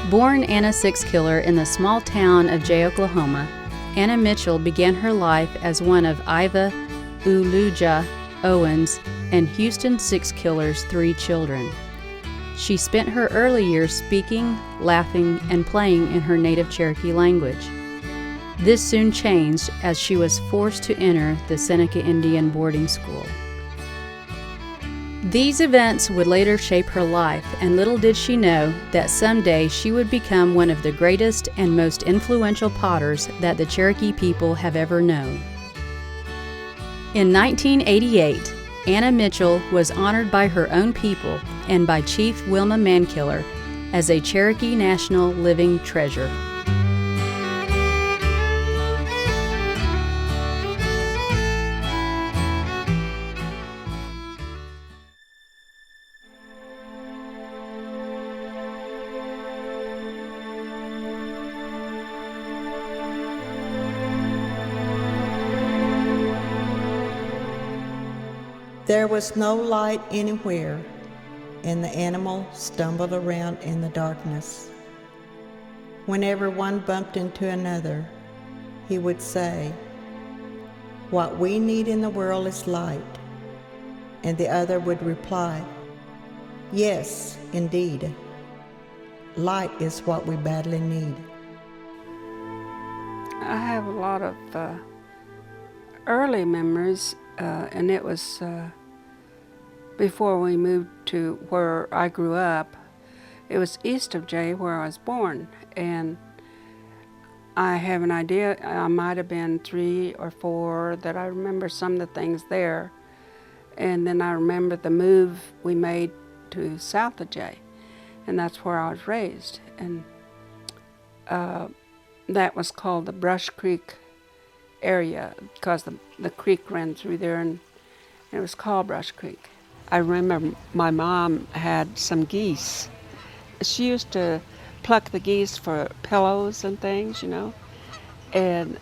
Born Anna Sixkiller in the small town of Jay, Oklahoma, Anna Mitchell began her life as one of Iva Uluja Owens and Houston Sixkiller's 3 children. She spent her early years speaking, laughing, and playing in her native Cherokee language. This soon changed as she was forced to enter the Seneca Indian boarding school. These events would later shape her life, and little did she know that someday she would become one of the greatest and most influential potters that the Cherokee people have ever known. In 1988, Anna Mitchell was honored by her own people and by Chief Wilma Mankiller as a Cherokee National Living Treasure. There was no light anywhere, and the animal stumbled around in the darkness. Whenever one bumped into another, he would say, "What we need in the world is light." And the other would reply, "Yes, indeed. Light is what we badly need." I have a lot of early memories, and it was before we moved to where I grew up. It was east of Jay where I was born, and I have an idea, I might have been 3 or 4, that I remember some of the things there. And then I remember the move we made to south of Jay, and that's where I was raised. And that was called the Brush Creek area because the creek ran through there, and it was called Brush Creek. I remember my mom had some geese. She used to pluck the geese for pillows and things, you know. And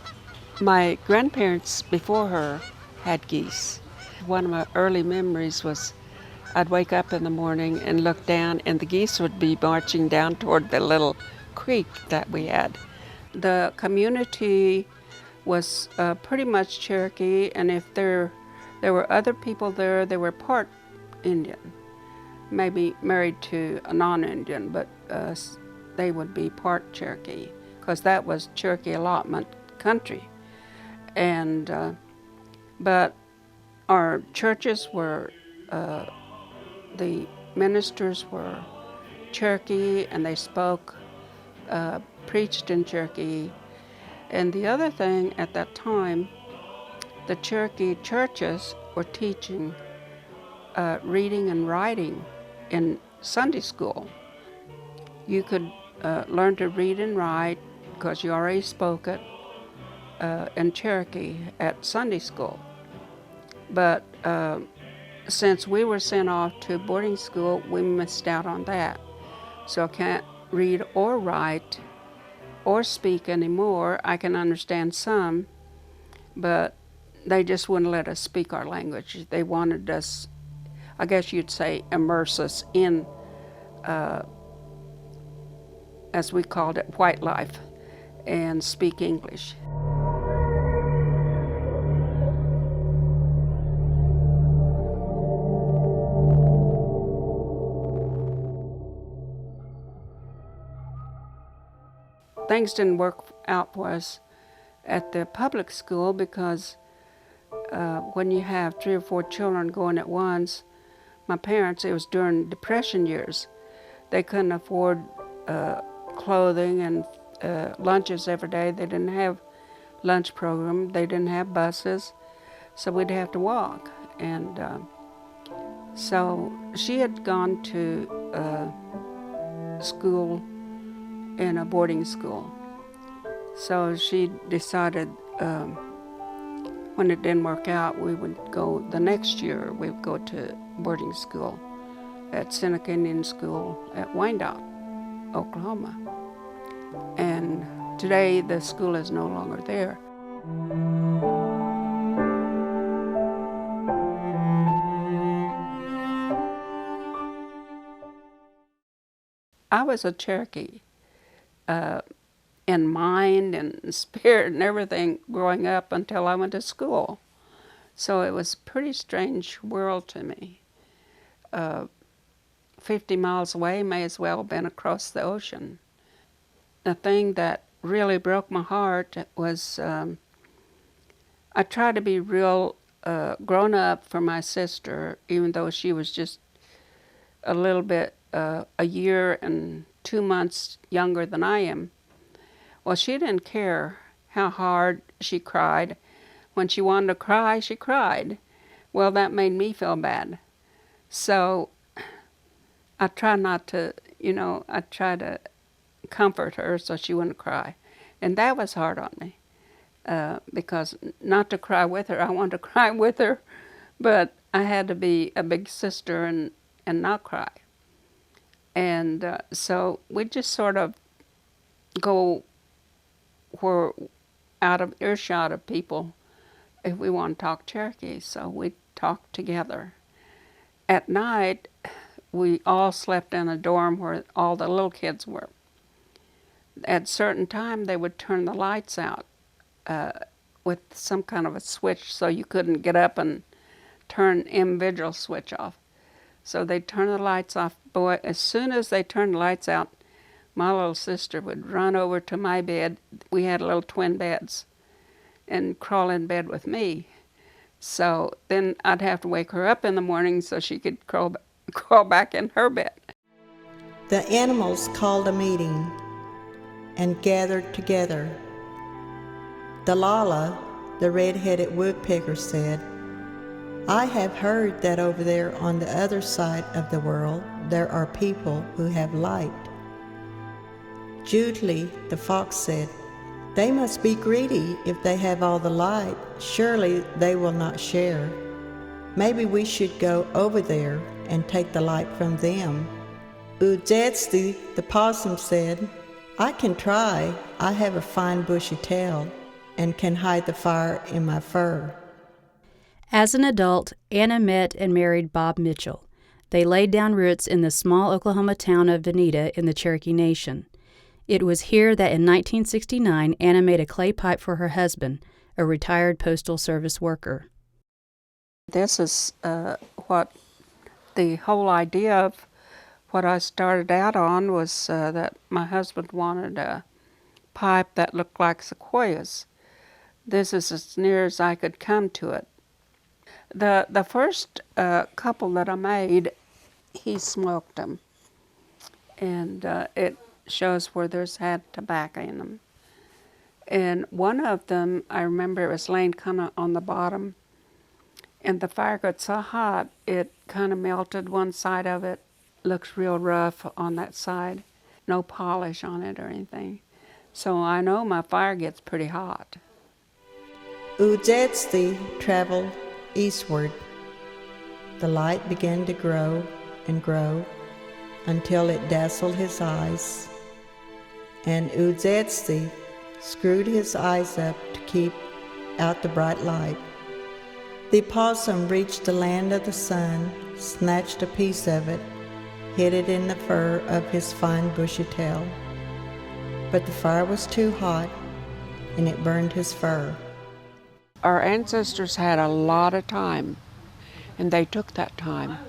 my grandparents before her had geese. One of my early memories was I'd wake up in the morning and look down, and the geese would be marching down toward the little creek that we had. The community was pretty much Cherokee, and if there were other people there, they were part Indian, maybe married to a non-Indian, but they would be part Cherokee, because that was Cherokee allotment country. And but our churches were, the ministers were Cherokee, and they spoke, preached in Cherokee. And the other thing at that time, the Cherokee churches were teaching reading and writing in Sunday school. You could learn to read and write because you already spoke it in Cherokee at Sunday school. But since we were sent off to boarding school, we missed out on that. So I can't read or write or speak anymore. I can understand some, but they just wouldn't let us speak our language. They wanted us, I guess you'd say, immerse us in, as we called it, white life, and speak English. Things didn't work out for us at the public school because when you have 3 or 4 children going at once, my parents, it was during Depression years, they couldn't afford clothing and lunches every day. They didn't have lunch program. They didn't have buses, so we'd have to walk. And so she had gone to school in a boarding school. So she decided when it didn't work out, we would go the next year. We would go to boarding school at Seneca Indian School at Wyandotte, Oklahoma. And today the school is no longer there. I was a Cherokee, in mind and spirit and everything growing up until I went to school. So it was a pretty strange world to me. 50 miles away may as well have been across the ocean. The thing that really broke my heart was I tried to be real grown up for my sister, even though she was just a little bit, a year and 2 months younger than I am. Well, she didn't care how hard she cried. When she wanted to cry, she cried. Well, that made me feel bad. So I try not to, I try to comfort her so she wouldn't cry. And that was hard on me because not to cry with her, I wanted to cry with her, but I had to be a big sister and not cry. And so we just sort of go where out of earshot of people if we want to talk Cherokee. So we talk together. At night, we all slept in a dorm where all the little kids were. At certain time, they would turn the lights out with some kind of a switch so you couldn't get up and turn individual switch off. So they'd turn the lights off. Boy, as soon as they turned the lights out, my little sister would run over to my bed. We had little twin beds, and crawl in bed with me. So then I'd have to wake her up in the morning so she could crawl back in her bed. The animals called a meeting and gathered together. Delilah, the red-headed woodpecker, said, "I have heard that over there on the other side of the world there are people who have light." Judely, the fox, said, "They must be greedy if they have all the light. Surely they will not share. Maybe we should go over there and take the light from them." Ujetsty, the possum, said, "I can try. I have a fine bushy tail and can hide the fire in my fur." As an adult, Anna met and married Bob Mitchell. They laid down roots in the small Oklahoma town of Veneta in the Cherokee Nation. It was here that in 1969 Anna made a clay pipe for her husband, a retired Postal Service worker. This is what the whole idea of what I started out on was that my husband wanted a pipe that looked like sequoias. This is as near as I could come to it. The first couple that I made, he smoked them, and it shows where there's had tobacco in them. And one of them, I remember it was laying kind of on the bottom, and the fire got so hot it kind of melted one side of it. Looks real rough on that side, no polish on it or anything. So I know my fire gets pretty hot. Ujetsty traveled eastward. The light began to grow and grow until it dazzled his eyes. And Ujetsty screwed his eyes up to keep out the bright light. The possum reached the land of the sun, snatched a piece of it, hid it in the fur of his fine bushy tail. But the fire was too hot, and it burned his fur. Our ancestors had a lot of time, and they took that time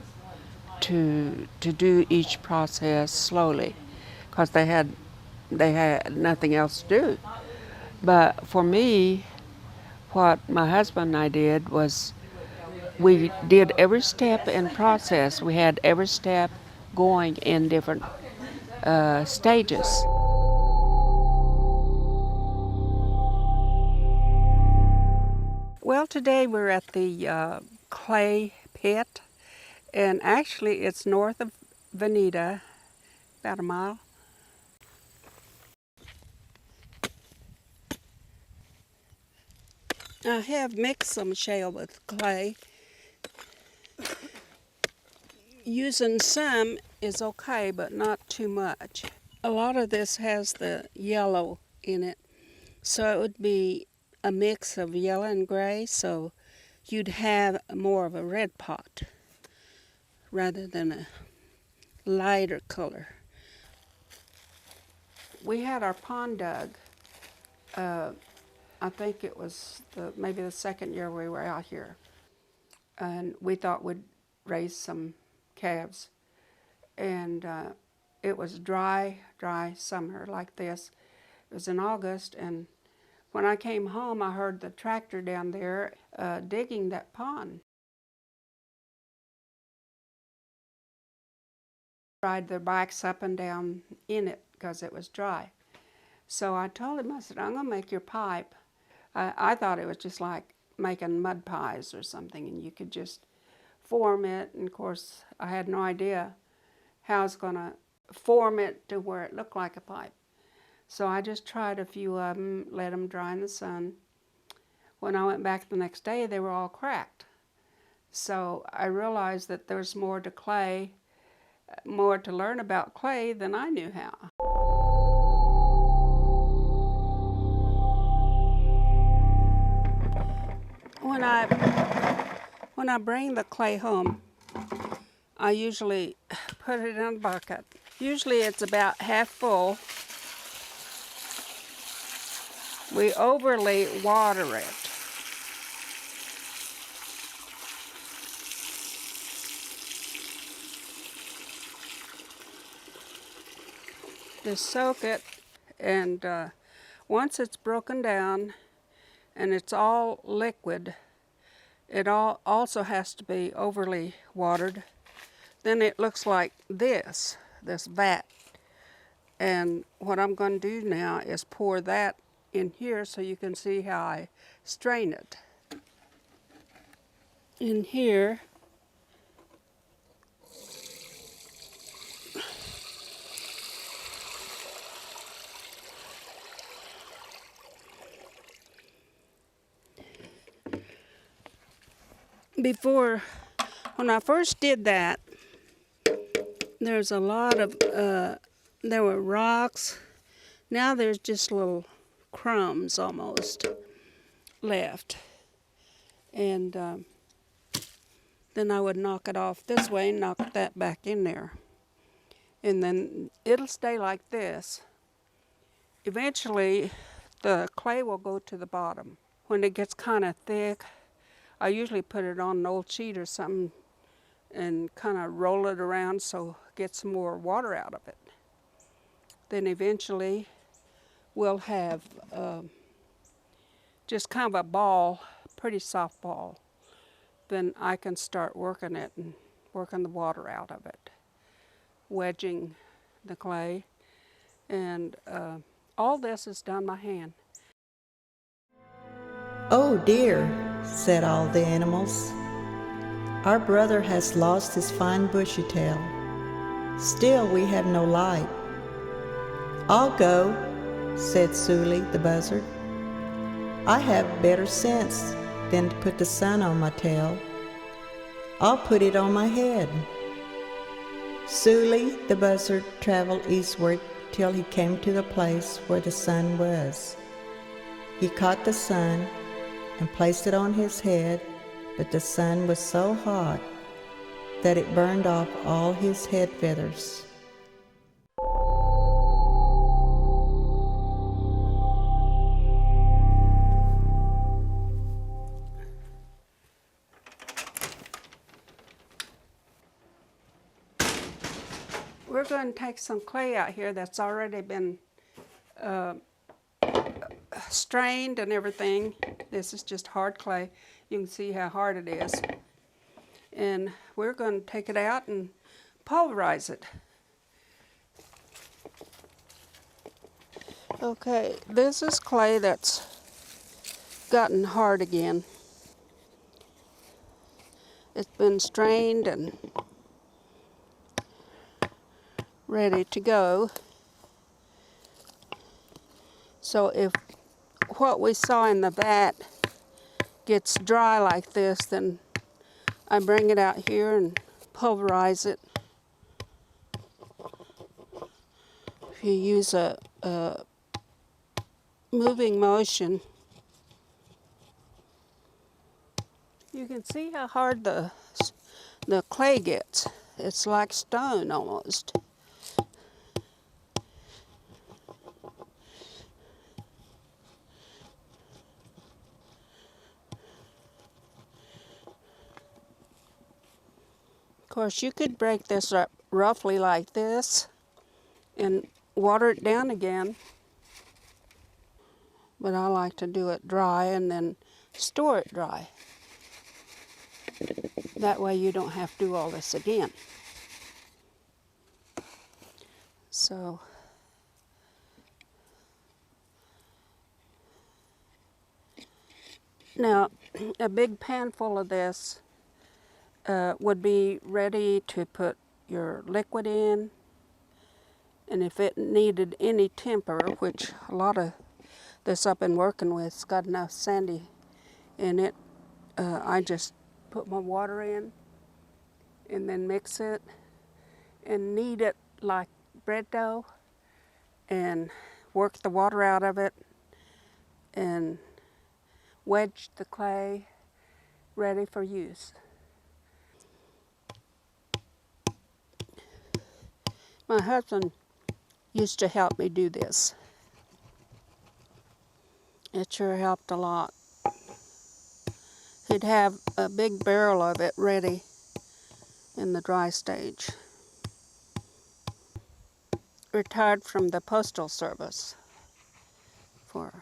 to do each process slowly, because they had nothing else to do. But for me, what my husband and I did was we did every step in process. We had every step going in different stages. Well, today we're at the clay pit, and actually it's north of Veneta, about a mile. I have mixed some shale with clay. Using some is okay, but not too much. A lot of this has the yellow in it, so it would be a mix of yellow and gray, so you'd have more of a red pot rather than a lighter color. we had our pond dug. I think it was maybe the second year we were out here. And we thought we'd raise some calves. And it was dry summer like this. It was in August, and when I came home, I heard the tractor down there digging that pond. Ride their bikes up and down in it because it was dry. So I told him, I said, I'm going to make your pipe. I thought it was just like making mud pies or something, and you could just form it. And of course, I had no idea how I was going to form it to where it looked like a pipe. So I just tried a few of them, let them dry in the sun. When I went back the next day, they were all cracked. So I realized that there's more to clay, more to learn about clay than I knew how. When I bring the clay home, I usually put it in a bucket. Usually it's about half full. We overly water it. Just soak it, and once it's broken down and it's all liquid, it also has to be overly watered. Then it looks like this vat. And what I'm going to do now is pour that in here so you can see how I strain it. In here, when I first did that, there's a lot of, there were rocks. Now there's just little crumbs almost left. And then I would knock it off this way and knock that back in there. And then it'll stay like this. Eventually, the clay will go to the bottom. When it gets kind of thick, I usually put it on an old sheet or something and kind of roll it around so it gets some more water out of it. Then eventually we'll have just kind of a ball, pretty soft ball. Then I can start working it and working the water out of it, wedging the clay. And all this is done by hand. "Oh dear," said all the animals. "Our brother has lost his fine bushy tail. Still we have no light." "I'll go," said Suli the buzzard. "I have better sense than to put the sun on my tail. I'll put it on my head." Suli the buzzard traveled eastward till he came to the place where the sun was. He caught the sun and placed it on his head, but the sun was so hot that it burned off all his head feathers. We're going to take some clay out here that's already been strained and everything. This is just hard clay. You can see how hard it is. And we're going to take it out and pulverize it. Okay, this is clay that's gotten hard again. It's been strained and ready to go. So if what we saw in the vat gets dry like this, then I bring it out here and pulverize it. If you use a moving motion, you can see how hard the clay gets. It's like stone almost. course, you could break this up roughly like this and water it down again. But I like to do it dry and then store it dry. That way you don't have to do all this again. So, now a big pan full of this would be ready to put your liquid in. And if it needed any temper, which a lot of this I've been working with, it's got enough sandy in it, I just put my water in and then mix it and knead it like bread dough and work the water out of it and wedge the clay ready for use. My husband used to help me do this. It sure helped a lot. He'd have a big barrel of it ready in the dry stage. Retired from the Postal Service for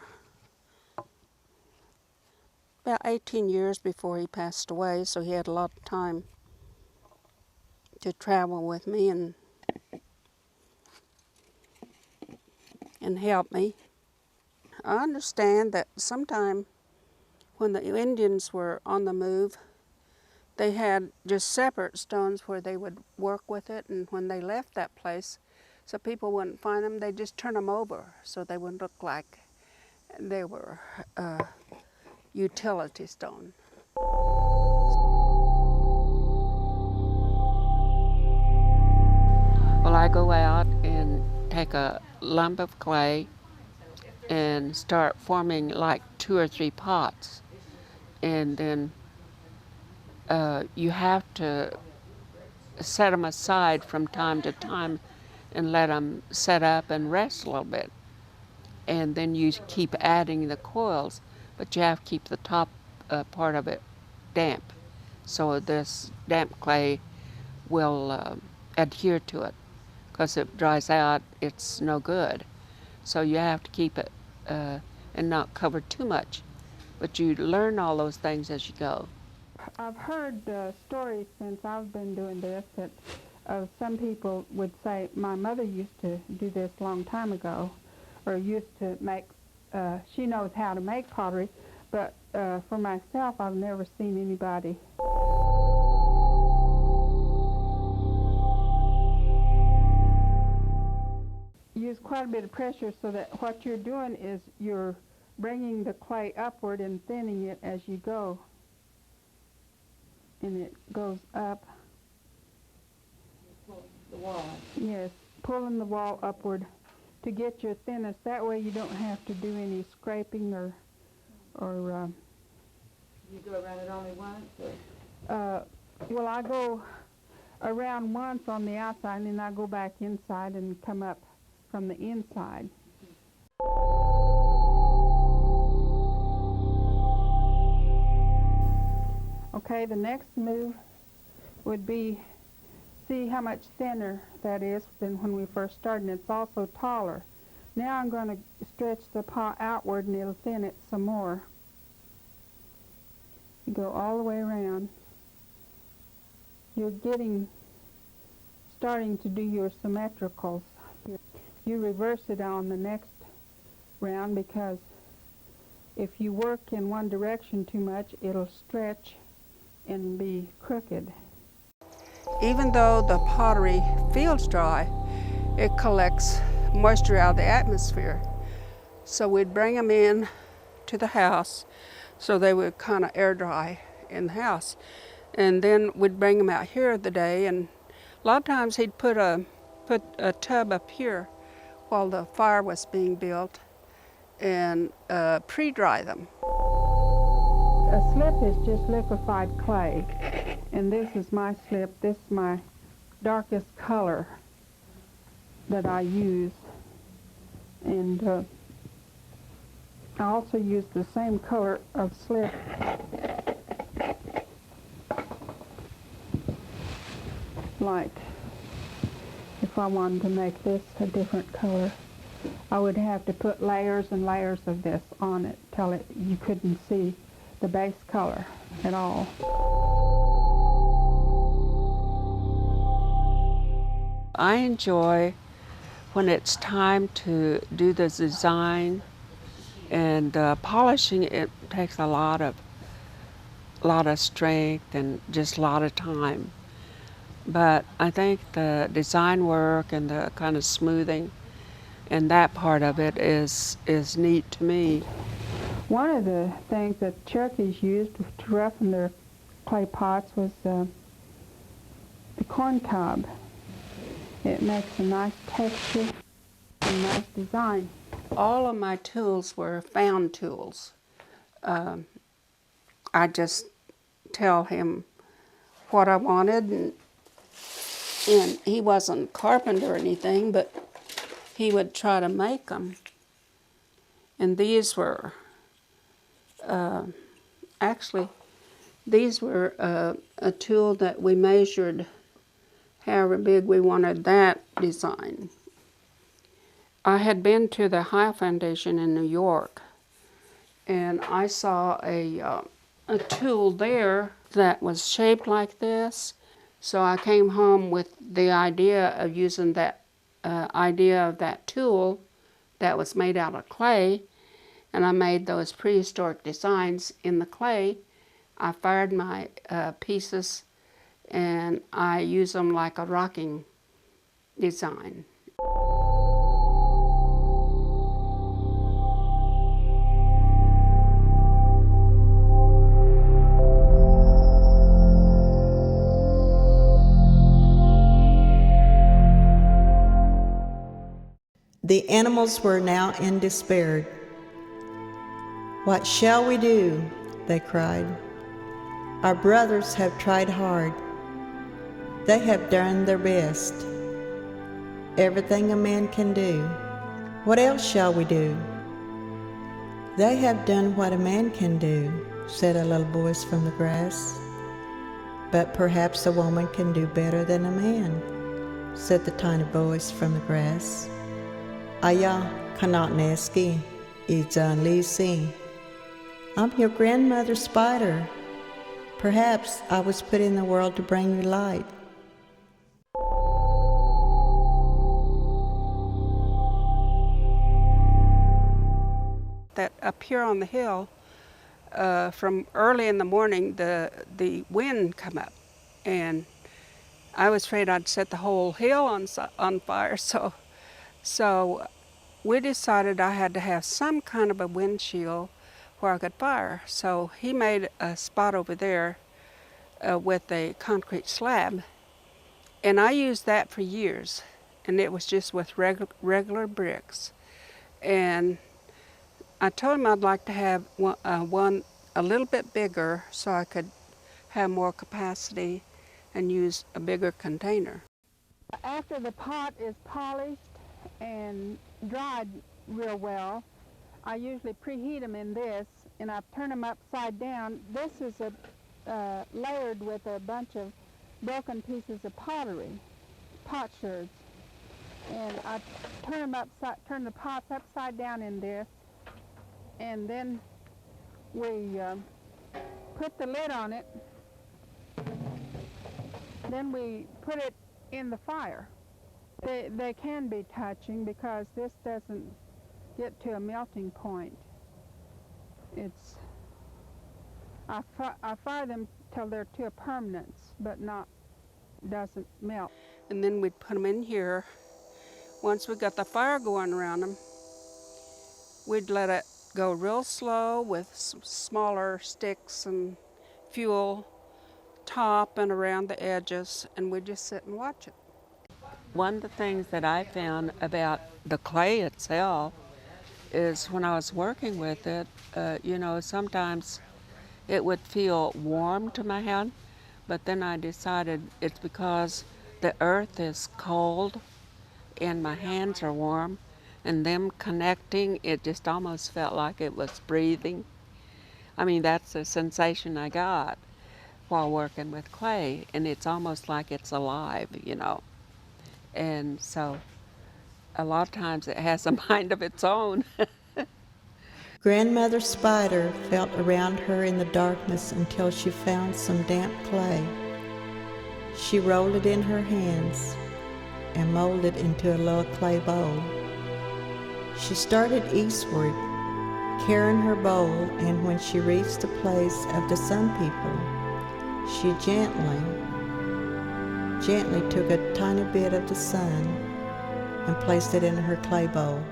about 18 years before he passed away, so he had a lot of time to travel with me and help me. I understand that sometime when the Indians were on the move, they had just separate stones where they would work with it, and when they left that place, so people wouldn't find them, they just turn them over so they wouldn't look like they were utility stone. Well, I go out and take a lump of clay and start forming like 2 or 3 pots. And then you have to set them aside from time to time and let them set up and rest a little bit. And then you keep adding the coils, but you have to keep the top part of it damp. So this damp clay will adhere to it, because if it dries out, it's no good. So you have to keep it and not cover too much. But you learn all those things as you go. I've heard stories since I've been doing this that some people would say, my mother used to do this a long time ago, or used to make, she knows how to make pottery, but for myself, I've never seen anybody. Use quite a bit of pressure so that what you're doing is you're bringing the clay upward and thinning it as you go. And it goes up. Pull the wall. Yes, pulling the wall upward to get your thinnest. That way you don't have to do any scraping or You go around it only once? Or? Well, I go around once on the outside, and then I go back inside and come up from the inside. Okay, the next move would be see how much thinner that is than when we first started, and it's also taller. Now I'm going to stretch the pot outward and it'll thin it some more. You go all the way around. You're starting to do your symmetricals. You reverse it on the next round, because if you work in one direction too much, it'll stretch and be crooked. Even though the pottery feels dry, it collects moisture out of the atmosphere. So we'd bring them in to the house so they would kind of air dry in the house. And then we'd bring them out here the day, and a lot of times he'd put a tub up here while the fire was being built and pre-dry them. A slip is just liquefied clay, and this is my slip. This is my darkest color that I use, and I also use the same color of slip like if I wanted to make this a different color, I would have to put layers and layers of this on it till you couldn't see the base color at all. I enjoy when it's time to do the design, and polishing it takes a lot of strength and just a lot of time. But I think the design work and the kind of smoothing and that part of it is neat to me. One of the things that Cherokees used to roughen their clay pots was the corn cob. It makes a nice texture and nice design. All of my tools were found tools. I just tell him what I wanted, and he wasn't a carpenter or anything, but he would try to make them. And these were, these were a tool that we measured however big we wanted that design. I had been to the Ohio Foundation in New York, and I saw a tool there that was shaped like this. So I came home with the idea of using that idea of that tool that was made out of clay, and I made those prehistoric designs in the clay. I fired my pieces, and I use them like a rocking design. The animals were now in despair. "What shall we do?" they cried. "Our brothers have tried hard. They have done their best. Everything a man can do. What else shall we do?" "They have done what a man can do," said a little voice from the grass. "But perhaps a woman can do better than a man," said the tiny voice from the grass. "Aya kanatneski ijan lisi. I'm your grandmother spider. Perhaps I was put in the world to bring you light." That up here on the hill, from early in the morning, the wind come up, and I was afraid I'd set the whole hill on fire. So we decided I had to have some kind of a windshield where I could fire. So he made a spot over there with a concrete slab, and I used that for years, and it was just with regular bricks. And I told him I'd like to have one a little bit bigger so I could have more capacity and use a bigger container. After the pot is polished and dried real well, I usually preheat them in this, and I turn them upside down. This is layered with a bunch of broken pieces of pottery, potsherds, and I turn the pots upside down in this, and then we put the lid on it. Then we put it in the fire. They can be touching because this doesn't get to a melting point. I fire them till they're to a permanence, but doesn't melt. And then we'd put them in here. Once we got the fire going around them, we'd let it go real slow with smaller sticks and fuel top and around the edges, and we'd just sit and watch it. One of the things that I found about the clay itself is when I was working with it, sometimes it would feel warm to my hand, but then I decided it's because the earth is cold and my hands are warm, and them connecting, it just almost felt like it was breathing. I mean, that's the sensation I got. while working with clay, and it's almost like it's alive, you know. And so a lot of times it has a mind of its own. Grandmother Spider felt around her in the darkness until she found some damp clay. She rolled it in her hands and molded into a little clay bowl. She started eastward, carrying her bowl, and when she reached the place of the Sun People, she gently took a tiny bit of the sun and placed it in her clay bowl.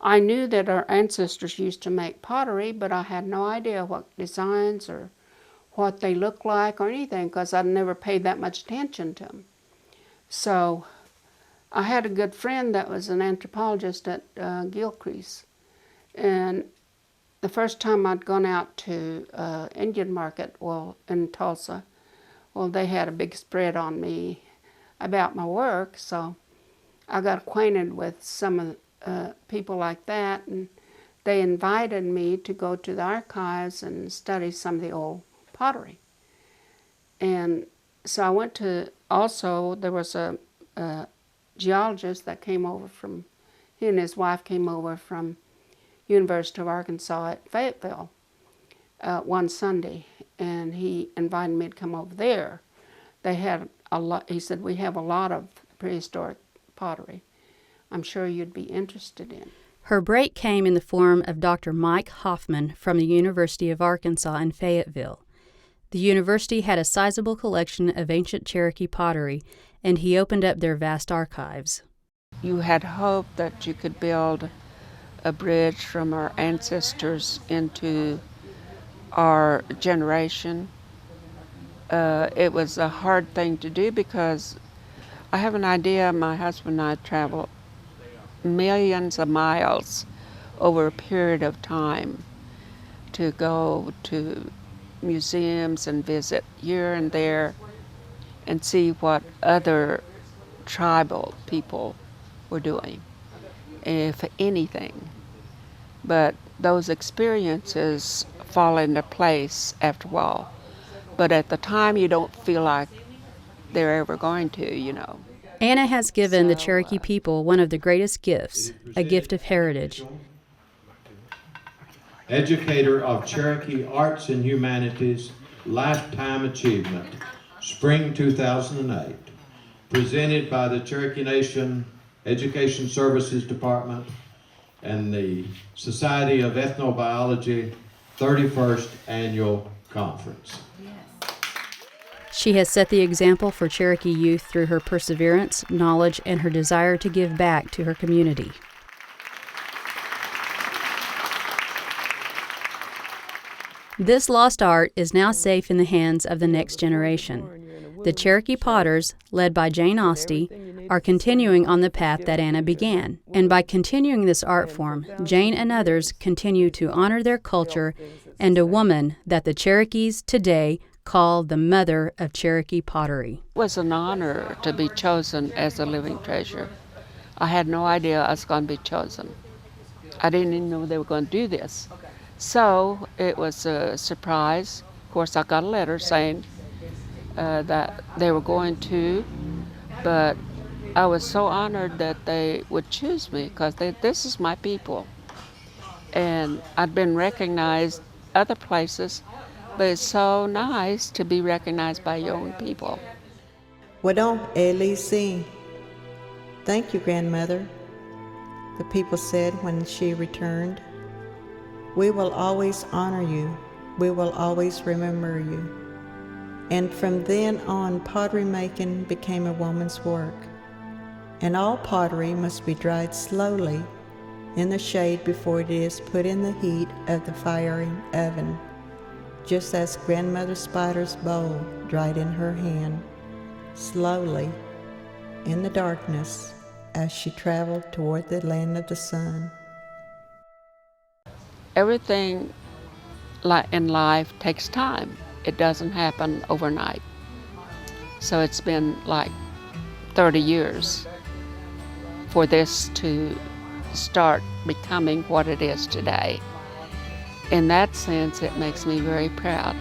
I knew that our ancestors used to make pottery, but I had no idea what designs or what they looked like or anything, because I'd never paid that much attention to them. So I had a good friend that was an anthropologist at Gilcrease, and the first time I'd gone out to Indian market, in Tulsa, they had a big spread on me about my work, so I got acquainted with some of people like that, and they invited me to go to the archives and study some of the old pottery. And so I went to, also there was a geologist that came over from, he and his wife came over from University of Arkansas at Fayetteville one Sunday, and he invited me to come over there. They had a lot, he said, we have a lot of prehistoric pottery I'm sure you'd be interested in. Her break came in the form of Dr. Mike Hoffman from the University of Arkansas in Fayetteville. The university had a sizable collection of ancient Cherokee pottery, and he opened up their vast archives. You had hoped that you could build a bridge from our ancestors into our generation. It was a hard thing to do because I have an idea, my husband and I travel millions of miles over a period of time to go to museums and visit here and there and see what other tribal people were doing, if anything. But those experiences fall into place after a while. But at the time, you don't feel like they're ever going to, you know. Anna has given the Cherokee people one of the greatest gifts, a gift of heritage. Educator of Cherokee Arts and Humanities Lifetime Achievement, Spring 2008, presented by the Cherokee Nation Education Services Department and the Society of Ethnobiology 31st Annual Conference. She has set the example for Cherokee youth through her perseverance, knowledge, and her desire to give back to her community. This lost art is now safe in the hands of the next generation. The Cherokee Potters, led by Jane Osty, are continuing on the path that Anna began. And by continuing this art form, Jane and others continue to honor their culture and a woman that the Cherokees today call the mother of Cherokee pottery. It was an honor to be chosen as a living treasure. I had no idea I was going to be chosen. I didn't even know they were going to do this. So it was a surprise. Of course, I got a letter saying that they were going to, but I was so honored that they would choose me because this is my people. And I'd been recognized other places, but it's so nice to be recognized by your own people. Wadon Elisi. Thank you, Grandmother, the people said when she returned. We will always honor you. We will always remember you. And from then on, pottery making became a woman's work. And all pottery must be dried slowly in the shade before it is put in the heat of the firing oven, just as Grandmother Spider's bowl dried in her hand, slowly, in the darkness, as she traveled toward the land of the sun. Everything in life takes time. It doesn't happen overnight. So it's been like 30 years for this to start becoming what it is today. In that sense, it makes me very proud.